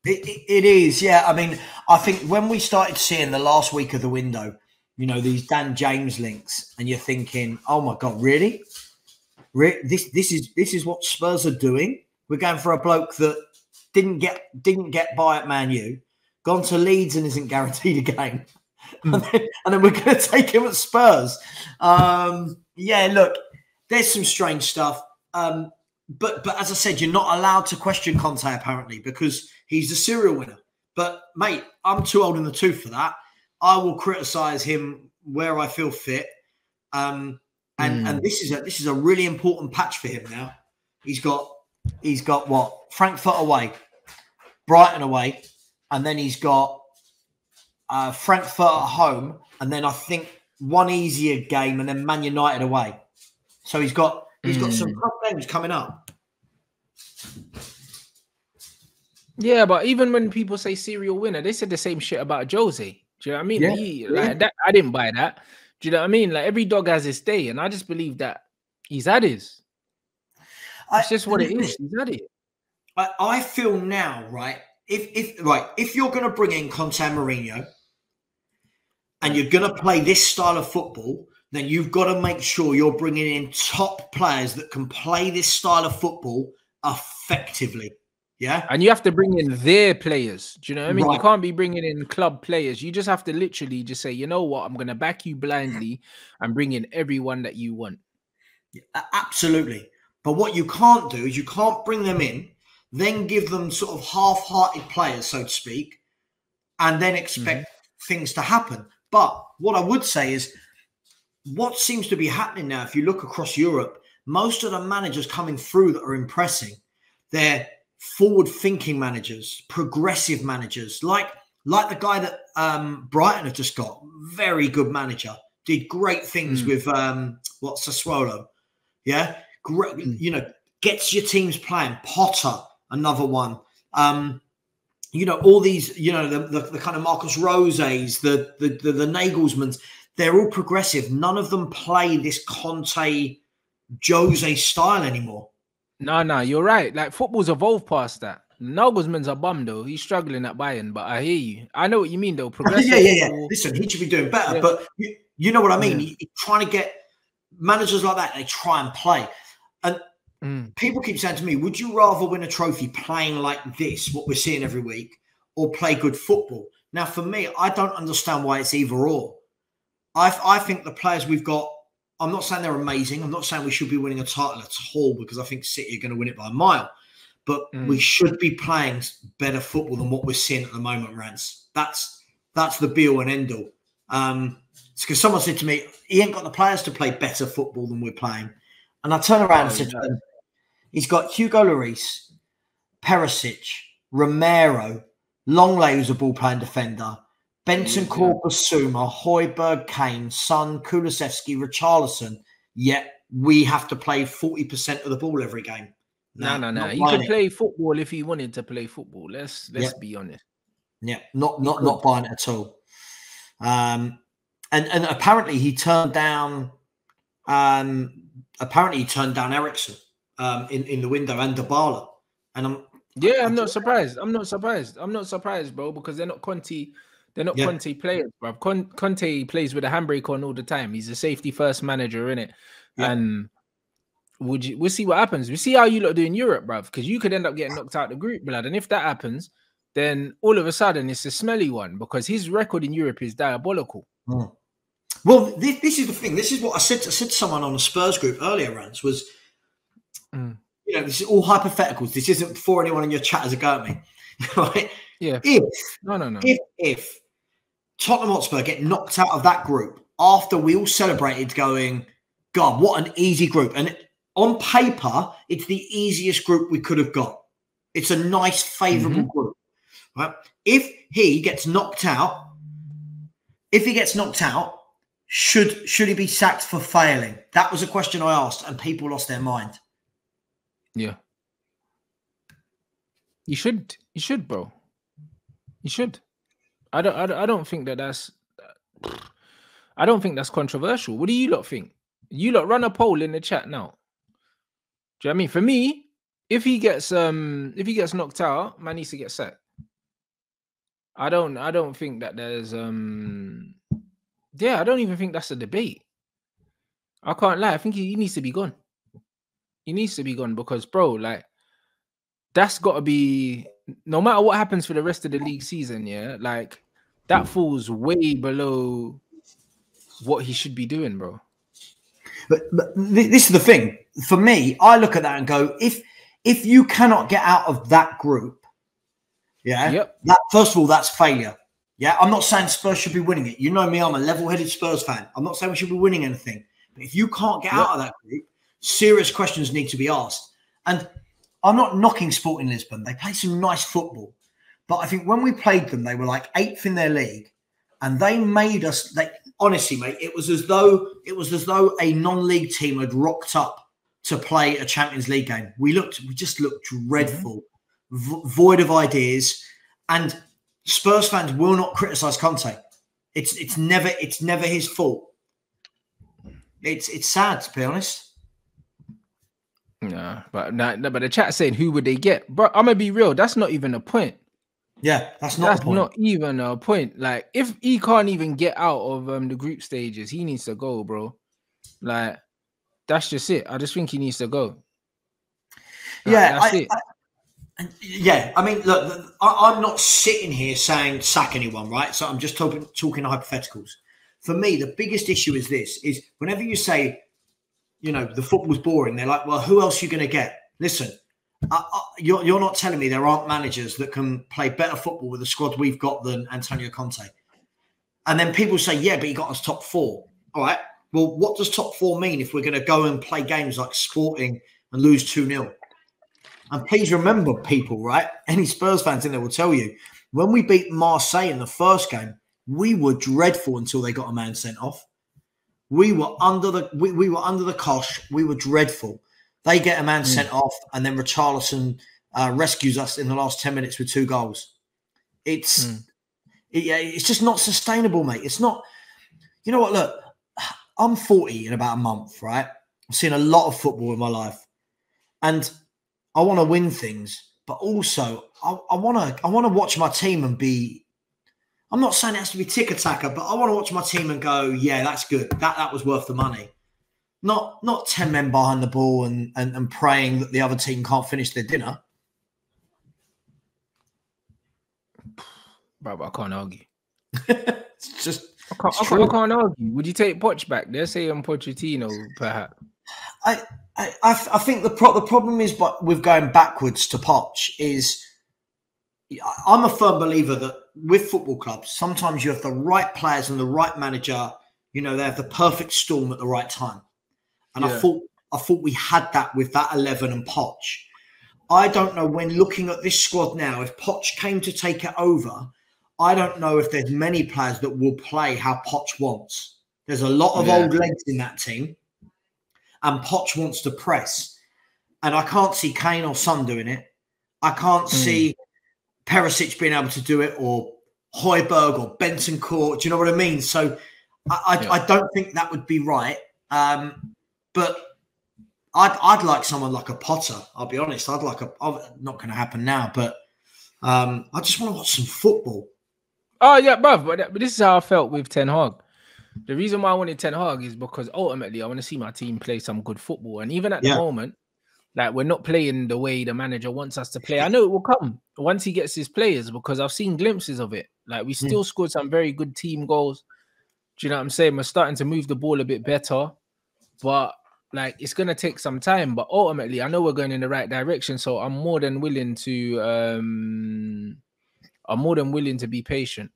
It is, yeah. I mean, I think when we started seeing the last week of the window, you know, these Dan James links, and you're thinking, oh my God, really? This is what Spurs are doing. We're going for a bloke that didn't get by at Man U, gone to Leeds and isn't guaranteed a game, and then we're going to take him at Spurs. Yeah, look, there's some strange stuff. But as I said, you're not allowed to question Conte apparently because he's the serial winner. But mate, I'm too old in the tooth for that. I will criticise him where I feel fit. And this is a really important patch for him now. He's got what? Frankfurt away, Brighton away, and then he's got Frankfurt at home, and then I think one easier game, and then Man United away. So he's got some tough games coming up. Yeah, but even when people say serial winner, they said the same shit about Jose. Do you know what I mean? Yeah, Like that, I didn't buy that. Do you know what I mean? Like every dog has his day, and I just believe that he's had his. It's just what it is. He's had it. I feel now, right? If you're going to bring in Conte and Mourinho, and you're going to play this style of football, then you've got to make sure you're bringing in top players that can play this style of football effectively. Yeah. And you have to bring in their players. Do you know what I mean? Right. You can't be bringing in club players. You just have to literally just say, you know what? I'm going to back you blindly and bring in everyone that you want. Yeah, absolutely. But what you can't do is you can't bring them in, then give them sort of half-hearted players, so to speak, and then expect things to happen. But what I would say is what seems to be happening now, if you look across Europe, most of the managers coming through that are impressing, they're forward-thinking managers, progressive managers, like the guy that Brighton have just got. Very good manager. Did great things with Sassuolo. Yeah, great. You know, gets your teams playing. Potter, another one. You know, all these. You know, the kind of Marcus Rose's, the Nagelsmans. They're all progressive. None of them play this Conte, Jose style anymore. No, you're right. Like football's evolved past that. Nagelsmann's a bum though. He's struggling at Bayern, but I hear you. I know what you mean though. Progressive. Yeah. Listen, he should be doing better, but you know what I mean. You're trying to get managers like that. They try and play, and people keep saying to me, "Would you rather win a trophy playing like this, what we're seeing every week, or play good football?" Now, for me, I don't understand why it's either or. I think the players we've got. I'm not saying they're amazing. I'm not saying we should be winning a title at all because I think City are going to win it by a mile. But we should be playing better football than what we're seeing at the moment, Rants. That's the be-all and end-all. Because someone said to me, he ain't got the players to play better football than we're playing. And I turn around and said to them, he's got Hugo Lloris, Perisic, Romero, Longley, who's a ball-playing defender, Benson, Bissouma, Højbjerg, Kane, Son, Kulusevski, Richarlison. Yet we have to play 40% of the ball every game. No. He could play football if he wanted to play football. Let's be honest. Yeah, not buying it at all. And apparently he turned down. Ericsson in the window and Dybala. And I'm not surprised. I'm not surprised, bro, because they're not Conte. They're not Conte players, bro. Conte plays with a handbrake on all the time. He's a safety first manager, innit? Yeah. And we'll see what happens. We'll see how you lot do in Europe, bruv, because you could end up getting knocked out the group, blood. And if that happens, then all of a sudden it's a smelly one because his record in Europe is diabolical. Well, this is the thing. This is what I said to someone on the Spurs group earlier, Rants, was, you know, this is all hypotheticals. This isn't for anyone in your chat as a go at me. Right? Yeah. If Tottenham Hotspur get knocked out of that group after we all celebrated going, God, what an easy group. And on paper, it's the easiest group we could have got. It's a nice, favourable group. Right? If he gets knocked out, should he be sacked for failing? That was a question I asked, and people lost their mind. Yeah. You should, bro. You should. I don't think that's controversial. What do you lot think? You lot run a poll in the chat now. Do you know what I mean? For me, if he gets knocked out, man needs to get sacked. I don't think that there's I don't even think that's a debate. I can't lie. I think he needs to be gone. He needs to be gone because, bro, like, that's got to be, no matter what happens for the rest of the league season, yeah, like, that falls way below what he should be doing, bro. But this is the thing. For me, I look at that and go, if you cannot get out of that group, that first of all, that's failure. Yeah, I'm not saying Spurs should be winning it. You know me, I'm a level-headed Spurs fan. I'm not saying we should be winning anything. But if you can't get out of that group, serious questions need to be asked. And I'm not knocking Sporting Lisbon. They play some nice football. But I think when we played them, they were like 8th in their league. And they made us, honestly, mate, it was as though a non-league team had rocked up to play a Champions League game. We just looked dreadful, void of ideas. And Spurs fans will not criticise Conte. It's never his fault. It's sad, to be honest. No, but the chat's saying, who would they get? But I'm gonna be real. That's not even a point. Yeah, that's not even a point. Like, if he can't even get out of the group stages, he needs to go, bro. Like, that's just it. I just think he needs to go. Like, I mean, look, I'm not sitting here saying sack anyone, right? So I'm just talking hypotheticals. For me, the biggest issue is this: is whenever you say, you know, the football's boring, they're like, well, who else are you going to get? Listen, you're not telling me there aren't managers that can play better football with the squad we've got than Antonio Conte. And then people say, yeah, but he got us top 4. All right. Well, what does top 4 mean if we're going to go and play games like Sporting and lose 2-0? And please remember, people, right? Any Spurs fans in there will tell you, when we beat Marseille in the first game, we were dreadful until they got a man sent off. We were under the cosh. We were dreadful. They get a man sent off, and then Richarlison rescues us in the last 10 minutes with 2 goals. It's just not sustainable, mate. It's not. You know what? Look, I'm 40 in about a month, right? I've seen a lot of football in my life, and I want to win things, but also I want to watch my team and be. I'm not saying it has to be tick-a-tacker, but I want to watch my team and go, yeah, that's good. That was worth the money. Not 10 men behind the ball and praying that the other team can't finish their dinner. Bro, I can't argue. It's just I can't argue. Would you take Poch back? They're saying Pochettino, perhaps. I think the problem is, but with going backwards to Poch is, I'm a firm believer that with football clubs, sometimes you have the right players and the right manager. You know, they have the perfect storm at the right time. And I thought we had that with that 11 and Poch. I don't know, when looking at this squad now, if Poch came to take it over, I don't know if there's many players that will play how Poch wants. There's a lot of old legs in that team, and Poch wants to press. And I can't see Kane or Son doing it. I can't see Perisic being able to do it, or Højbjerg or Bentancur. Do you know what I mean? So I don't think that would be right. But I'd like someone like a Potter. I'll be honest. Not going to happen now, but I just want to watch some football. Oh yeah, bruv. But this is how I felt with Ten Hag. The reason why I wanted Ten Hag is because ultimately I want to see my team play some good football. And even at the moment, like, we're not playing the way the manager wants us to play. I know it will come once he gets his players, because I've seen glimpses of it. Like, we still scored some very good team goals. Do you know what I'm saying? We're starting to move the ball a bit better, but like, it's going to take some time. But ultimately, I know we're going in the right direction. So I'm more than willing to be patient.